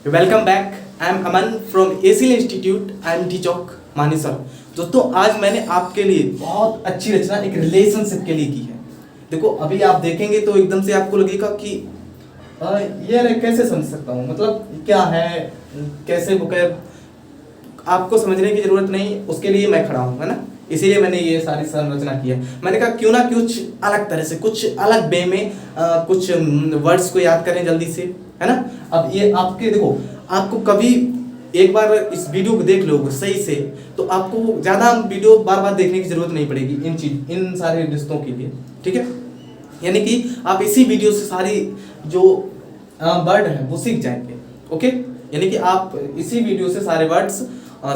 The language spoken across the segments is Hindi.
Welcome back. I am Aman from एसिल इंस्टीट्यूट। आई एम टीचॉक मानेसर। दोस्तों आज मैंने आपके लिए बहुत अच्छी रचना एक रिलेशनशिप के लिए की है। देखो अभी आप देखेंगे तो एकदम से आपको लगेगा कि यार कैसे समझ सकता हूँ, मतलब क्या है, कैसे बुक है। आपको समझने की जरूरत नहीं, उसके लिए मैं खड़ा हूँ, है ना। इसीलिए मैंने ये सारी संरचना की है। मैंने कहा क्यों ना कुछ अलग तरह से, कुछ अलग वे में कुछ वर्ड्स को याद करें जल्दी से, है ना। अब ये आपके देखो, आपको कभी एक बार इस वीडियो को देख लोगे सही से तो आपको ज़्यादा वीडियो बार बार देखने की जरूरत नहीं पड़ेगी इन सारे रिश्तों के लिए, ठीक है। यानी कि आप इसी वीडियो से सारी जो वर्ड है वो सीख जाएंगे, ओके। यानी कि आप इसी वीडियो से सारे वर्ड्स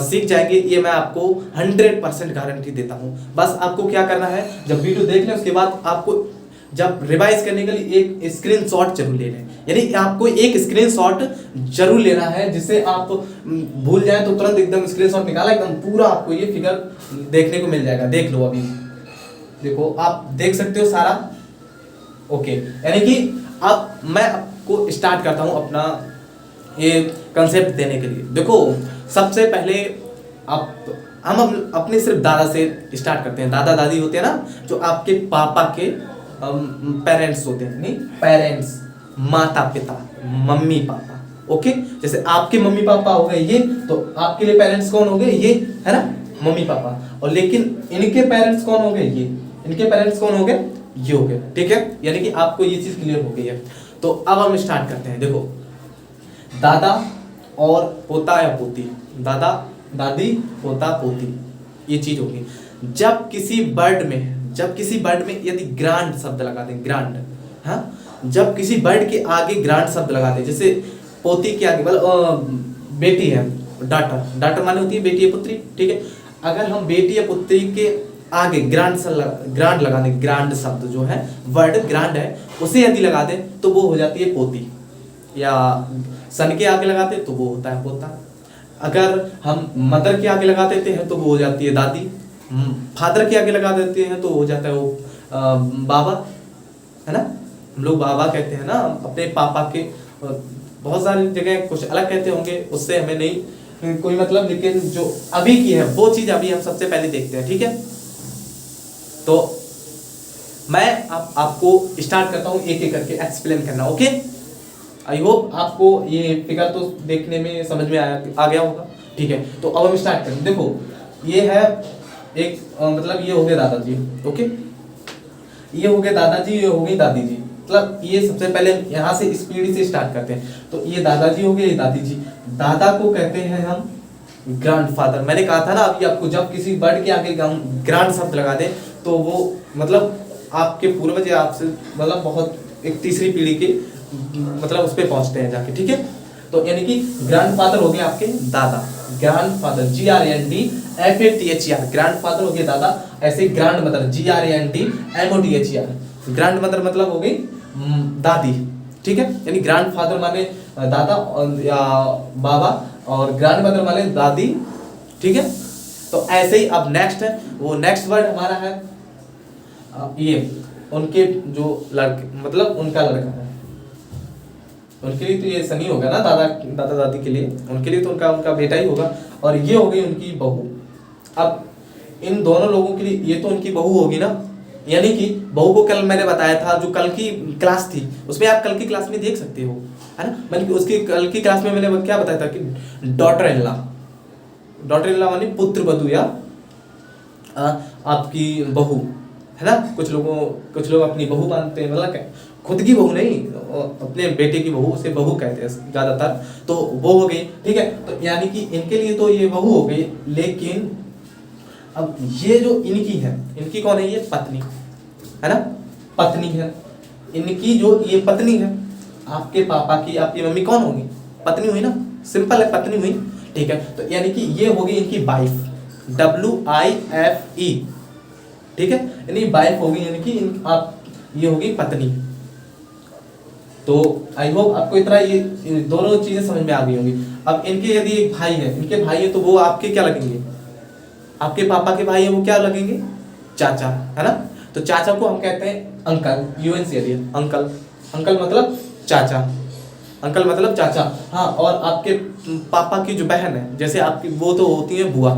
सीख जाएंगे, ये मैं आपको 100% गारंटी देता हूँ। बस आपको क्या करना है, जब वीडियो देख लें उसके बाद आपको जब रिवाइज करने के लिए एक स्क्रीनशॉट जरूर ले लें। यानी आपको एक स्क्रीनशॉट जरूर लेना है, जिससे आप भूल जाए तो तुरंत एकदम स्क्रीनशॉट निकाला, एकदम पूरा आपको ये फिगर देखने को मिल जाएगा। देख लो, अभी देखो, आप देख सकते हो सारा, ओके। यानी कि अब मैं आपको स्टार्ट करता हूँ अपना ये कंसेप्ट देने के लिए। देखो सबसे पहले हम अपने सिर्फ दादा से स्टार्ट करते हैं। दादा दादी होते हैं ना, जो आपके पापा के पेरेंट्स होते हैं, नहीं पेरेंट्स, माता पिता, मम्मी पापा, ओके। जैसे आपके मम्मी पापा हो गए ये, तो आपके लिए पेरेंट्स कौन हो गए, ये है ना, मम्मी पापा। और लेकिन इनके पेरेंट्स कौन हो गए, ये इनके पेरेंट्स कौन हो गए, ये हो गए, ठीक है। यानी कि आपको ये चीज क्लियर हो गई है। तो अब हम स्टार्ट करते हैं। देखो दादा और पोता या पोती, दादा दादी पोता पोती, ये चीज होगी। जब किसी वर्ड में यदि ग्रांड शब्द लगा दें, ग्रांड, हाँ, जब किसी वर्ड के आगे ग्रांड शब्द लगा दें, जैसे पोती के आगे बेटी है, डाटर, डाटर माने होती है बेटी या पुत्री, ठीक है। अगर हम बेटी या पुत्री के आगे ग्रांड लगा दें, ग्रांड शब्द जो है, वर्ड ग्रांड है, उसे यदि लगा दें तो वो हो जाती है पोती। या सन के आगे लगाते तो वो होता है पोता। अगर हम मदर के आगे लगा देते हैं तो वो हो जाती है दादी। फादर के आगे लगा देते हैं तो हो जाता है वो बाबा, है ना। हम लोग बाबा कहते हैं ना अपने पापा के। बहुत सारी जगह कुछ अलग कहते होंगे, उससे हमें नहीं कोई मतलब, लेकिन जो अभी की है वो चीज अभी हम सबसे पहले देखते हैं, ठीक है। तो मैं आपको स्टार्ट करता हूँ एक एक करके एक्सप्लेन करना, ओके। आई होप आपको ये फिगर तो देखने में समझ में आ गया होगा, ठीक है। तो अब हम स्टार्ट करें। देखो ये है एक मतलब ये हो गए दादाजी, ओके, ये हो गए दादाजी, ये हो गई दादी जी। मतलब ये सबसे पहले यहाँ से इस पीढ़ी से स्टार्ट करते हैं। तो ये दादाजी हो गए, ये दादी जी। दादा को कहते हैं हम ग्रैंडफादर। मैंने कहा था ना अभी आपको, जब किसी वर्ड के आगे ग्रांड शब्द लगा दें तो वो मतलब आपके पूर्वज या आपसे मतलब बहुत एक तीसरी पीढ़ी के मतलब उस पर पहुंचते हैं जाके, ठीक है। तो यानी कि ग्रैंडफादर हो गए आपके दादा, ग्रैंडफादर GRANDFATHER, ग्रैंडफादर हो गए दादा। ऐसे grand mother GRANDMOTHER, grand mother मतलब हो गई दादी, ठीक है। यानी ग्रैंडफादर माने दादा या बाबा, और ग्रैंड मदर माने दादी, ठीक है। तो ऐसे ही अब नेक्स्ट है, वो नेक्स्ट वर्ड हमारा है ये उनके जो लड़के, मतलब उनका लड़का है, उनके लिए तो ये सनी होगा ना, दादा दादी के लिए, उनके लिए तो उनका बेटा ही होगा। और ये हो गई उनकी बहू। अब इन दोनों लोगों के लिए ये तो उनकी बहू होगी ना। यानी कि बहू को कल मैंने बताया था, जो कल की क्लास थी उसमें, आप कल की क्लास में देख सकते हो, है ना। मैंने उसकी कल की क्लास में मैंने क्या बताया था कि डॉटर इन लॉ मानी पुत्र वधू या आपकी बहू, है ना। कुछ लोग अपनी बहू मानते हैं, मतलब खुद की बहू नहीं, अपने बेटे की बहू, उसे बहू कहते हैं ज्यादातर। तो वो हो गई, ठीक है। तो यानी कि इनके लिए तो ये बहू हो गई, लेकिन अब ये जो इनकी है, इनकी कौन है, ये पत्नी है ना, पत्नी है इनकी, जो ये पत्नी है आपके पापा की, आपकी मम्मी कौन होगी, पत्नी हुई ना, सिंपल है, पत्नी हुई, ठीक है। तो यानी कि ये होगी इनकी वाइफ, WIFE, ठीक है। यानी वाइफ होगी, यानी कि आप ये होगी पत्नी। तो आई होप आपको इतना ये दोनों चीजें समझ में आ गई होंगी। अब इनके यदि एक भाई है, इनके भाई है, तो वो आपके क्या लगेंगे, आपके पापा के भाई है, वो क्या लगेंगे, चाचा, है ना। तो चाचा को हम कहते हैं अंकल, UNC अंकल, अंकल मतलब चाचा, अंकल मतलब चाचा। हाँ, और आपके पापा की जो बहन है, जैसे आपकी वो तो होती है बुआ।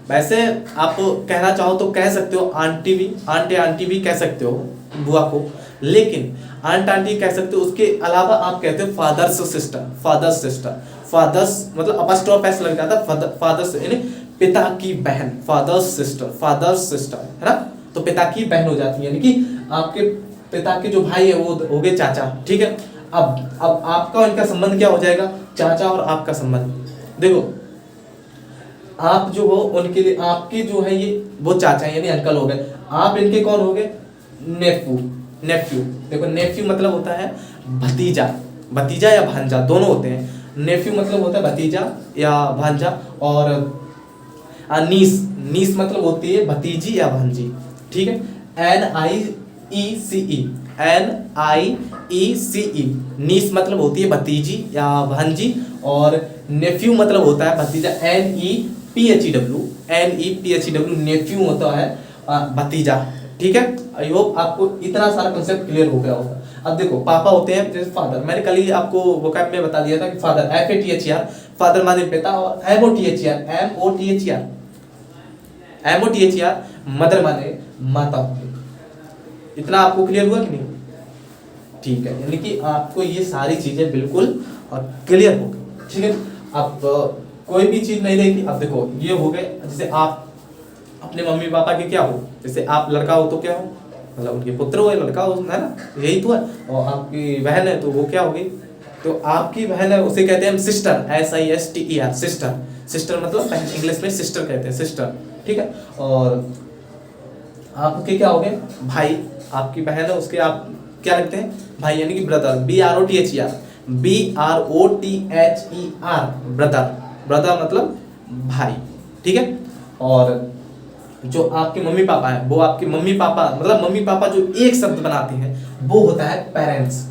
वैसे आप कहना चाहो तो कह सकते हो आंटी भी, आंट या आंटी भी कह सकते हो बुआ को, लेकिन आंट आंटी कह सकते हो, उसके अलावा आप कहते हो father's sister, father's sister. Father's मतलब अपस्ट्रॉफ एस लग जाता है, फादर्स यानी पिता की बहन, फादर्स सिस्टर, फादर्स सिस्टर, है ना। तो पिता की बहन हो जाती है, यानी कि आपके पिता के जो भाई है वो हो गए चाचा, ठीक है। अब आपका और इनका संबंध क्या हो जाएगा, चाचा और आपका संबंध। देखो आप जो हो उनके लिए, आपके जो है ये वो चाचा यानी अंकल हो गए, आप इनके कौन हो गए, नेफ्यू। नेफ्यू देखो, नेफ्यू मतलब होता है भतीजा, भतीजा या भांजा दोनों होते हैं। नेफ्यू मतलब होता है भतीजा या भांजा, और नीस, नीस मतलब होती है भतीजी या भांजी, ठीक है। NIECE, NIECE, नीस मतलब होती है भतीजी या भांजी, और नेफ्यू मतलब होता है भतीजा, NEPHEW, NEPHEW, नेफ्यू होता है भतीजा, ठीक है। आई होप आपको इतना सारा कंसेप्ट क्लियर हो गया होगा। अब देखो पापा होते हैं जैसे फादर, मैंने कल ही आपको वोकैब में बता दिया था कि फादर FATHER, फादर माने पिता, और MOTHER मदर माने माता। इतना आपको क्लियर हुआ कि नहीं, ठीक है। यानी कि आपको ये सारी चीजें बिल्कुल क्लियर हो गई, ठीक है। अब कोई भी चीज नहीं रहेगी। अब देखो ये हो गए, जैसे आप अपने मम्मी पापा के क्या हो, जैसे आप लड़का हो तो क्या हो, मतलब उनके पुत्र हो या लड़का हो, है ना, यही तो है। और आपकी बहन है तो वो क्या होगी, तो आपकी बहन है उसे कहते हैं हम सिस्टर, SISTER, सिस्टर। सिस्टर मतलब बहन, इंग्लिश में सिस्टर कहते हैं, सिस्टर, ठीक है। और आपके क्या हो गए, भाई, आपकी बहन है उसके आप क्या लगते हैं, भाई, यानी कि brother, BROTHER, BROTHER, brother, brother मतलब भाई, ठीक है। और जो आपके मम्मी पापा है, वो आपके मम्मी पापा मतलब मम्मी पापा जो एक शब्द बनाते हैं वो होता है parents,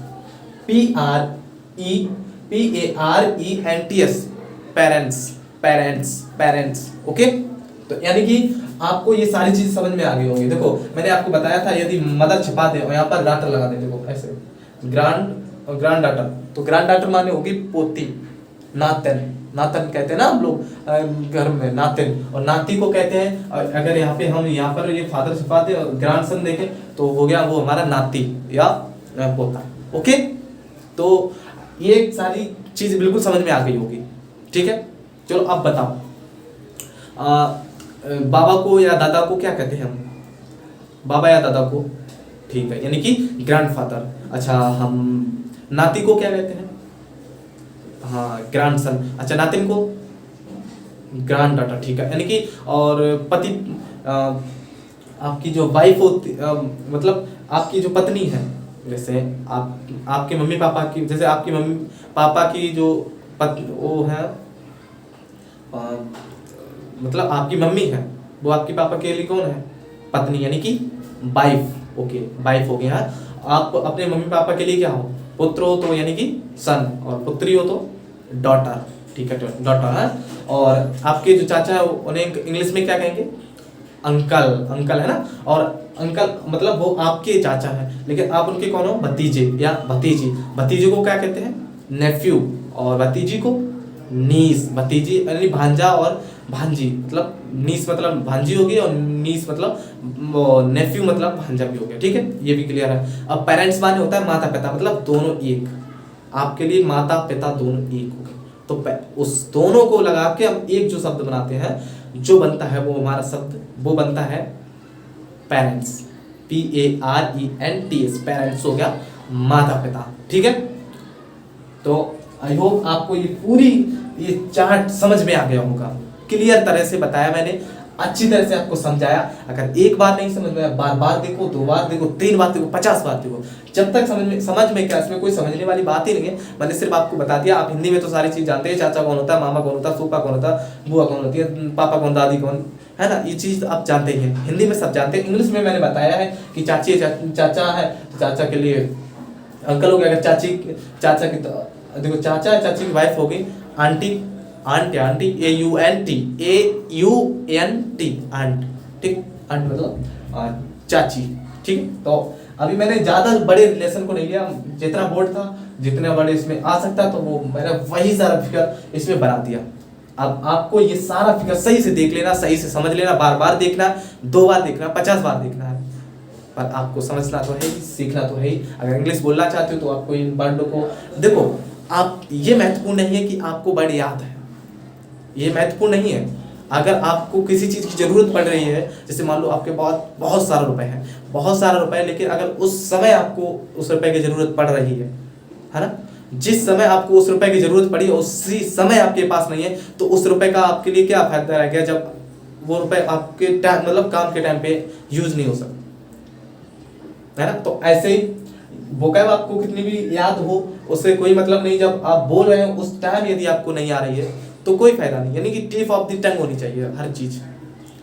PREPARENTS, parents, parents, parents, okay. तो यानी कि आपको ये सारी चीज समझ में आ गई होंगी। देखो मैंने आपको बताया था, यदि मदर छिपा दे और यहाँ पर डाटर लगा दे, देखो ऐसे ग्रांड और ग्रांड डाटर, तो ग्रांड डाटर माने होगी पोती, नातन, नातन कहते हैं ना हम लोग घर में, नातिन। और नाती को कहते हैं, अगर यहाँ पे हम यहाँ पर ये फादर छिपा दे और ग्रांड सन देखें तो हो गया वो हमारा नाती या पोता, ओके। तो ये सारी चीज बिल्कुल समझ में आ गई होगी, ठीक है। चलो अब बताओ, बाबा को या दादा को क्या कहते हैं हम, बाबा या दादा को, ठीक है, यानी कि ग्रैंडफादर। अच्छा, हम नाती को क्या कहते हैं, हाँ ग्रैंडसन। अच्छा, नातिन को ग्रैंड डॉटर, ठीक है। यानी कि और पति, आपकी जो वाइफ होती, मतलब आपकी जो पत्नी है, जैसे आपके मम्मी पापा की, जैसे आपकी मम्मी पापा की जो वो है, मतलब आपकी मम्मी है, वो आपके पापा के लिए कौन है, पत्नी, यानी कि वाइफ, ओके, वाइफ हो गया। आप अपने मम्मी पापा के लिए क्या हो, पुत्र हो तो यानी कि सन, और पुत्री हो तो डॉटर, ठीक है, डॉटर है। और आपके जो चाचा है उन्हें इंग्लिश में क्या कहेंगे, अंकल, अंकल, है ना। और अंकल मतलब वो आपके चाचा है, लेकिन आप उनके कौन हो, भतीजे या भतीजी। भतीजे को क्या कहते हैं, नेफ्यू, और भतीजी को नीस, भतीजी यानी भांजा और भांजी, मतलब नीस मतलब भांजी होगी और नीस मतलब नेफ्यू मतलब भांजा भी हो गया, ठीक है। ये भी क्लियर है। अब पेरेंट्स माने होता है माता पिता, मतलब दोनों एक, आपके लिए माता पिता दोनों एक हो गए। तो उस दोनों को लगा के हम एक जो शब्द बनाते हैं, जो बनता है वो हमारा शब्द, वो बनता है पेरेंट्स, PARENTS, पेरेंट्स हो गया माता पिता, ठीक है। तो आई होप आपको ये पूरी ये चार्ट समझ में आ गया होगा, क्लियर तरह से बताया मैंने, अच्छी तरह से आपको समझाया। अगर एक बार नहीं समझ में आया, बार बार देखो, 2 बार देखो, 3 बार देखो, 50 बार देखो, जब तक समझ में क्या, इसमें कोई समझने वाली बात ही नहीं है। मैंने सिर्फ आपको बता दिया। आप हिंदी में तो सारी चीज जानते हैं, चाचा कौन होता है, मामा कौन होता है, फूफा कौन होता है, बुआ कौन होती है, पापा कौन, दादी कौन, है ना, ये चीज आप जानते ही हैं, हिंदी में सब जानते हैं। इंग्लिश में मैंने बताया है कि चाची चाचा है तो चाचा के लिए अंकल हो गया, अगर चाचा की, तो देखो चाचा चाची की वाइफ होगी आंटी, आंट या आंटी, AUNT, आंट, ठीक, आंट मतलब चाची, ठीक। तो अभी मैंने ज्यादा बड़े रिलेशन को नहीं लिया, जितना बोर्ड था जितने वर्ड इसमें आ सकता है तो वो मैंने वही सारा फिगर इसमें बना दिया। अब आपको ये सारा फिगर सही से देख लेना, सही से समझ लेना, बार बार देखना, 2 बार देखना, 50 बार देखना है, पर आपको समझना तो है ही, सीखना तो है ही। अगर इंग्लिश बोलना चाहते हो तो आपको इन वर्डों को देखो। आप ये महत्वपूर्ण नहीं है कि आपको वर्ड याद है, ये महत्वपूर्ण नहीं है। अगर आपको किसी चीज़ की ज़रूरत पड़ रही है, जैसे मान लो आपके पास बहुत सारा रुपए है, बहुत सारा रुपए, लेकिन अगर उस समय आपको उस रुपए की ज़रूरत पड़ रही है ना, जिस समय आपको उस रुपए की ज़रूरत पड़ी उसी समय आपके पास नहीं है, तो उस रुपए का आपके लिए क्या फायदा रह गया जब वो रुपए आपके टाइम मतलब काम के टाइम पे यूज नहीं हो सकता, है ना। तो ऐसे ही वोकैब आपको कितनी भी याद हो उससे कोई मतलब नहीं, जब आप बोल रहे हो उस टाइम यदि आपको नहीं आ रही है तो कोई फायदा नहीं, यानी कि टिप ऑफ द टंग होनी चाहिए हर चीज,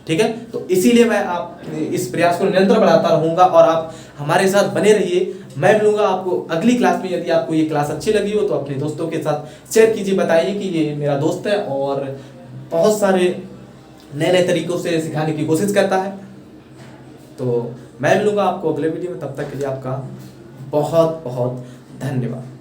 ठीक है। तो इसीलिए मैं आप इस प्रयास को निरंतर बढ़ाता रहूंगा और आप हमारे साथ बने रहिए। मैं मिलूंगा आपको अगली क्लास में। यदि आपको ये क्लास अच्छी लगी हो तो अपने दोस्तों के साथ शेयर कीजिए, बताइए कि ये मेरा दोस्त है और बहुत सारे नए नए तरीकों से सिखाने की कोशिश करता है। तो मैं मिलूंगा आपको अगले वीडियो में, तब तक के लिए आपका बहुत बहुत धन्यवाद।